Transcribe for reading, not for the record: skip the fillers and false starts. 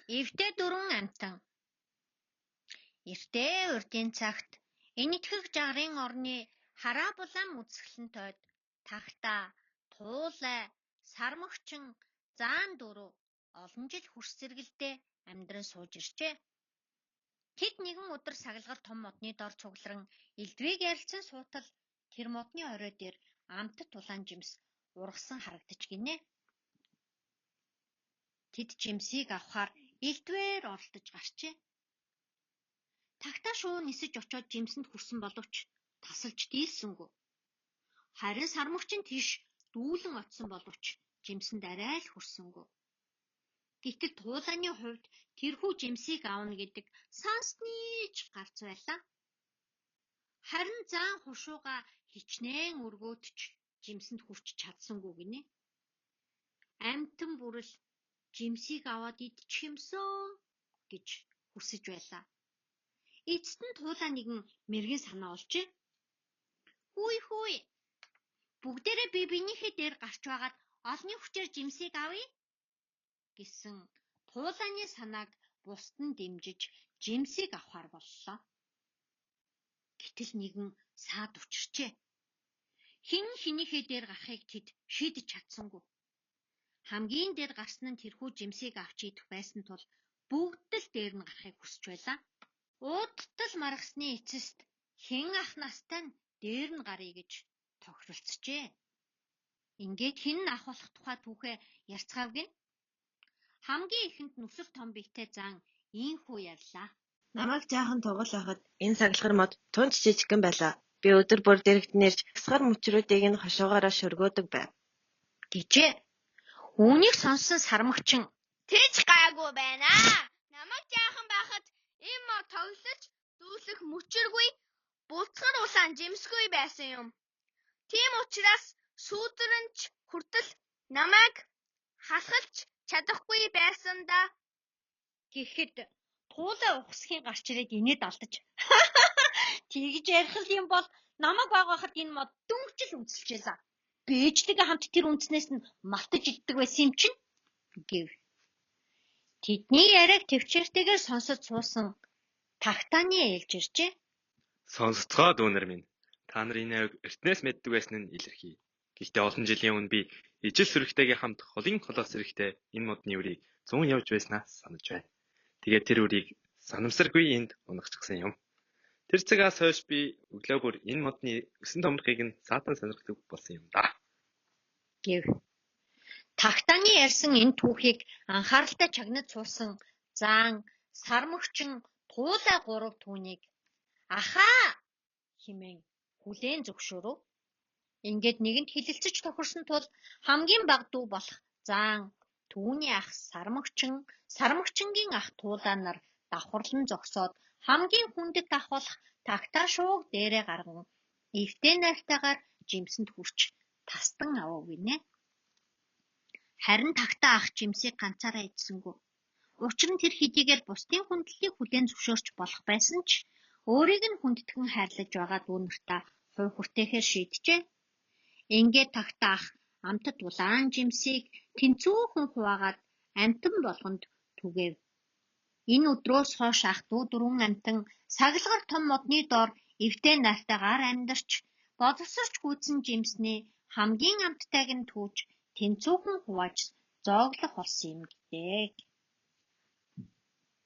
Эвтэй дөрвөн амтан. Эртээ урдын цагт энэтхэг жагрын орны хараа булаан үзэсгэлэн тойд тагтаа, туулай, сармөгчин, заан дөрөв олон жил хөрс зэрэгэлдээ амьдран сууж иржээ. Тэд нэгэн өдөр сагалгал том модны дор цугларан элдвийг ярилцсан суутал тэр модны орой дээр амтд тулаан жимс ургасан харагдаж гинэ. Тэд жимсийг авахаар элдвээр оролдож гарчээ. Тагтаа шуу нисэж очоод жимсэнд хүрсэн боловч тасалж дийлсэнгүй. Харин сармөгчин тийш дүүлэн очсон боловч жимсэнд арай л хүрсэнгүй. Гэтэл туулааны хувьд тэрхүү жимсийг аавна гэдэг сансныг гарц байлаа. Харин заан хушууга хичнээн өргөөдч жимсэнд хүрч чадсангүй гинэ. Амтан бүрэл жимсийг аваад идчих юмсоо гэж хүсэж байлаа. Эцэст нь туулаа нэгэн мэргэн санаа олжээ. Хүй. Бүгдээрээ биенийхээ дээр гарч байгаад олны хүчээр жимсийг авъя гэсэн туулааны санааг бусд нь дэмжиж жимсийг авахар боллоо. Гэтэл нэгэн саад учирчээ. Хэн хэнийхээ дээр гарахыг тэд шийдэж чадсангүй. Хамгийн дээр гарсан нь тэрхүү жимсийг авч идэх байсан тул бүгд л дээр нь гарахыг хүсэж байлаа. Уудтал маргасны эцэст хэн ах настай нь дээр нь гарыг гэж тохиролцжээ. Ингээд хэн ах болох тухай түүхээ ярьцгаав гин. Хамгийн ихэнд нүсэр том биетэй заан ийхүү ярьлаа. Намайг жаахан тугал байхад энэ сагалхар мод тунч жижигхэн байлаа. Би өдөр бүр дэрэгднэрж асгар мөчрүүдийг нь хошоогоороо шөргөөдөг байв. Гэжээ. Үүнийг сонссон сармөгчин Тэж гайгүй байна. Намайг жаахан байхад энэ мод тоглож дүүлэх мөчөргүй булцгар улаан жимсгүй байсан юм. Тийм учраас сүүдрэнч хүртэл намайг халахлж чадахгүй байсан да. гэхэд туулаа ухсхийн гарч ирээд инээд алдаж. Тэгж ярих юм бол намайг байхад энэ мод дөнгөжл үнсэлжээлаа. Бээжтэйгээ хамт тэр үнснээс нь малтаж иддэг байсан юм чинь гэв. Тэдний яриаг төвчээртэйгээр сонсож суусан тагтааны ээлж иржээ. Сонсцгоо дүүнер минь. Та нар энэ аяг эртнээс мэддэг байсан нь илэрхий. Гэхдээ олон жилийн өмнө би ижил сүрэгтэйгээ хамт холын холоос сүрэгтэй энэ модны үрийг 100 явж байснаас санаж байна. Тэгээд тэр үрийг санамсаргүй энд унагчихсан юм. Тэр цагаас хойш би өглөө бүр энэ модны өсөн томрохыг нь саатан сонирхдаг болсон юм да. гэв. Тагтааны ярьсан энэ түүхийг анхааралтай чагнаж суусан заан сармөгчин туулай гурав түүнийг ахаа хэмээн хүлээн зөвшөөрөв. Ингээд нэгэнд хилэлцэж тохирсон тул хамгийн бага дүү болох заан түүний ах сармөгчингийн ах туулаа нар давхарлан зогсоод хамгийн хүндэт ах болох тагтаа шууг дээрээ гарган эвтэй найртайгаар жимсэнд хүрч тастан авав гинэ. Харин тагтаа ах жимсийг ганцаараа идсэнгүй. Учир нь тэр хэдийгээр бусдын хүндлэлийг хүлээн зөвшөөрч болох байсан ч өөрийг нь хүндэтгэн хайрлаж байгаа дүү нартаа хувь хүртээхээр шийджээ. Ингээд тагтаа ах амтд улаан жимсийг тэнцүүхэн хуваагаад амтан болгонд түгээв. Энэ өдрөөс хойш ах дүү дөрвөн амтан сагалгар том модны доор эвтэй найртайгаар амьдарч боловсрч гүйцэн жимснээ хамгийн амттайг нь түүж тэнцүүхэн хувааж зооглох болсон юм гэдэг.